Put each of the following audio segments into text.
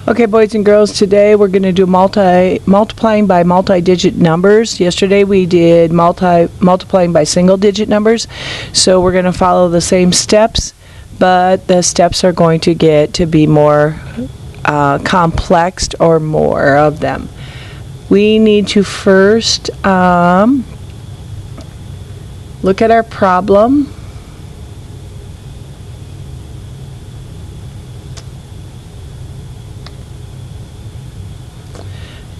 Okay, boys and girls, today we're going to do multiplying by multi-digit numbers. Yesterday we did multiplying by single-digit numbers, so we're going to follow the same steps, but the steps are going to get to be more complex, or more of them. We need to first look at our problem.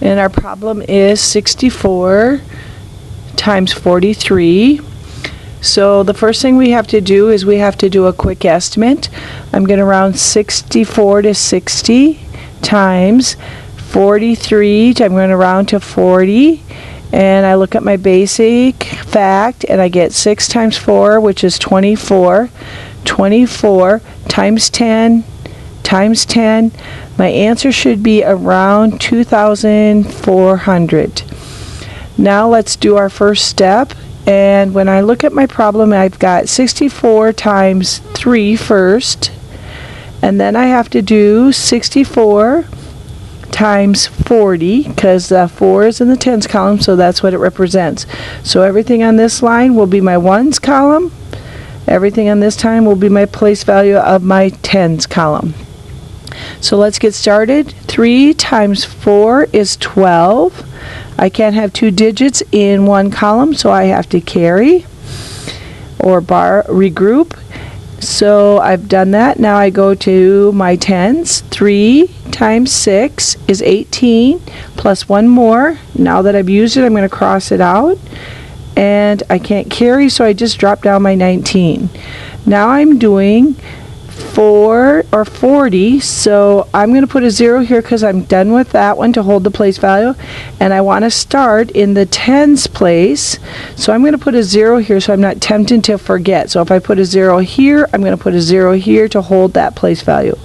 And our problem is 64 times 43. So the first thing we have to do is we have to do a quick estimate. I'm going to round 64 to 60 times 43. I'm going to round to 40. And I look at my basic fact and I get 6 times 4, which is 24. 24 times 10 times 10. My answer should be around 2,400. Now let's do our first step. And when I look at my problem, I've got 64 times 3 first. And then I have to do 64 times 40, because the 4 is in the tens column, so that's what it represents. So everything on this line will be my ones column. Everything on this time will be my place value of my tens column. So let's get started. 3 times 4 is 12. I can't have two digits in one column, so I have to carry or regroup. So I've done that. Now I go to my tens. 3 times 6 is 18, plus one more. Now that I've used it, I'm going to cross it out. And I can't carry, so I just drop down my 19. Now I'm doing 4 or 40, so I'm going to put a 0 here because I'm done with that one to hold the place value, and I want to start in the tens place, so I'm going to put a 0 here so I'm not tempted to forget. So if I put a 0 here, I'm going to put a 0 here to hold that place value.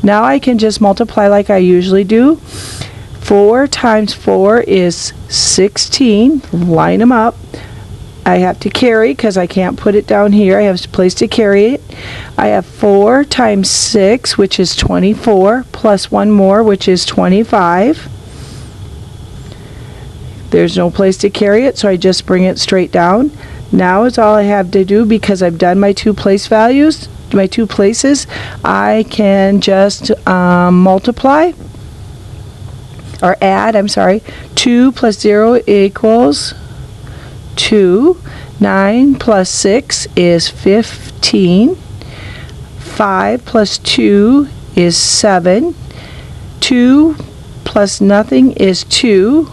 Now I can just multiply like I usually do. 4 times 4 is 16. Line them up. I have to carry because I can't put it down here. I have a place to carry it. I have 4 times 6, which is 24, plus one more, which is 25. There's no place to carry it, so I just bring it straight down. Now is all I have to do, because I've done my two place values, my two places. I can just multiply, or add, 2 plus 0 equals 2. 9 plus 6 is 15. 5 plus 2 is 7. 2 plus nothing is 2.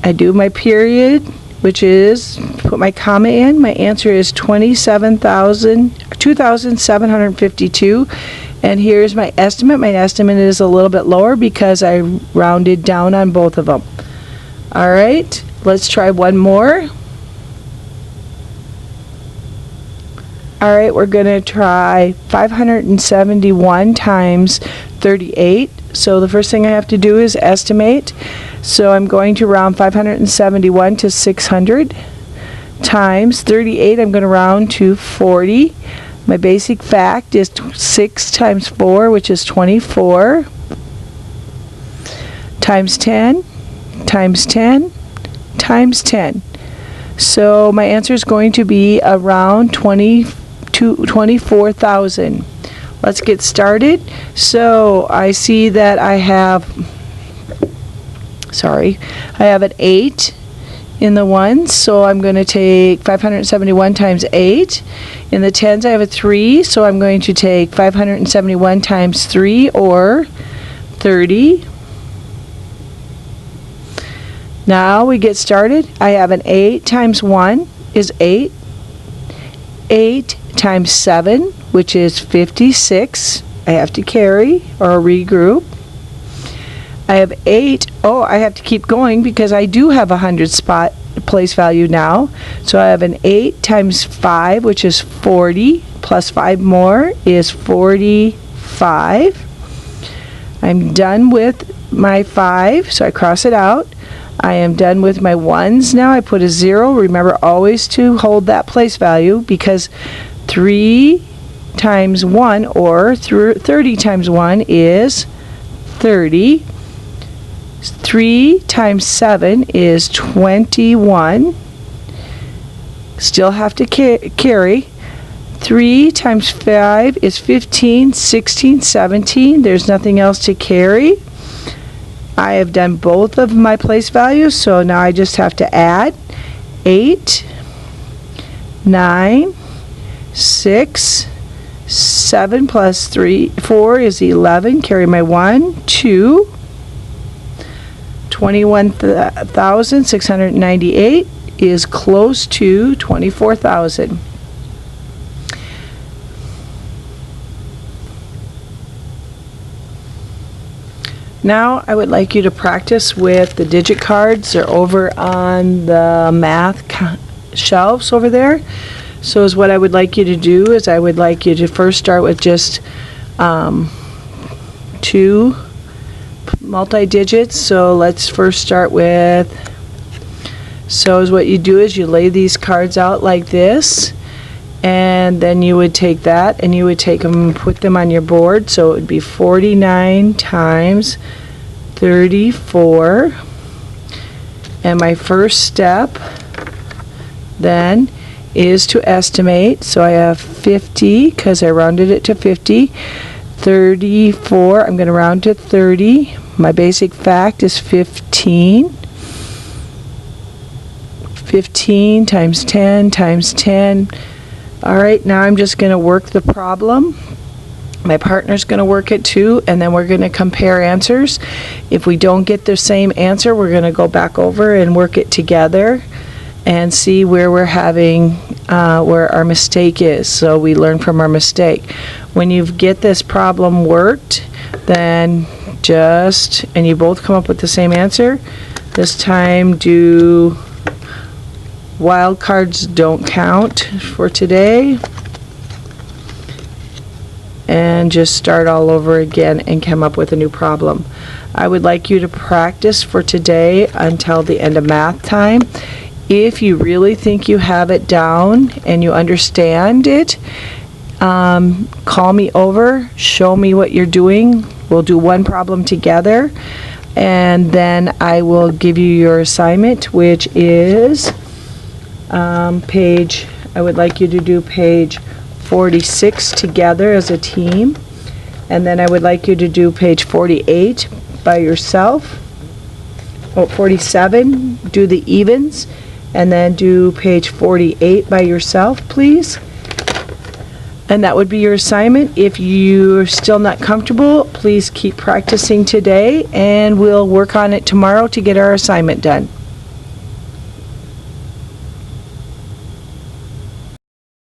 I do my period, which is put my comma in. My answer is 2,752. And here's my estimate. My estimate is a little bit lower because I rounded down on both of them. All right. Let's try one more. Alright, we're going to try 571 times 38. So the first thing I have to do is estimate. So I'm going to round 571 to 600 times 38. I'm going to round to 40. My basic fact is 6 times 4, which is 24, times 10, times 10, times 10. So my answer is going to be around 24,000. Let's get started. So I see that I have an 8 in the ones, so I'm going to take 571 times 8. In the tens I have a 3, so I'm going to take 571 times 3, or 30. Now we get started. I have an 8 times 1 is 8. 8 times 7, which is 56. I have to carry or regroup. I have 8. Oh, I have to keep going because I do have a 100 spot place value now. So I have an 8 times 5, which is 40, plus 5 more is 45. I'm done with my 5, so I cross it out. I am done with my ones now. I put a 0. Remember always to hold that place value, because 3 times 1, or 30 times 1 is 30. 3 times 7 is 21. Still have to carry. 3 times 5 is 15, 16, 17. There's nothing else to carry. I have done both of my place values, so now I just have to add. 8, 9, 6, 7 plus 4 is 11. Carry my 1, 2. 21,698 is close to 24,000. Now I would like you to practice with the digit cards. They're over on the math shelves over there. So is what I would like you to do is I would like you to first start with just 2 multi-digits. So let's first start with, so is what you do is you lay these cards out like this, and then you would take that and you would take them and put them on your board. So it would be 49 times 34. And my first step then is to estimate. So I have 50 because I rounded it to 50. 34, I'm going to round to 30. My basic fact is 15. 15 times 10 times 10. Alright, now I'm just going to work the problem. My partner's going to work it too, and then we're going to compare answers. If we don't get the same answer, we're going to go back over and work it together and see where we're having, where our mistake is. So we learn from our mistake. When you get this problem worked, then just, and you both come up with the same answer, this time do wild cards don't count for today, and just start all over again and come up with a new problem. I would like you to practice for today until the end of math time. If you really think you have it down and you understand it, call me over, show me what you're doing. We'll do one problem together, and then I will give you your assignment, which is page, I would like you to do page 46 together as a team, and then I would like you to do page 48 by yourself. 47, do the evens, and then do page 48 by yourself, please. And that would be your assignment. If you're still not comfortable, please keep practicing today, and we'll work on it tomorrow to get our assignment done.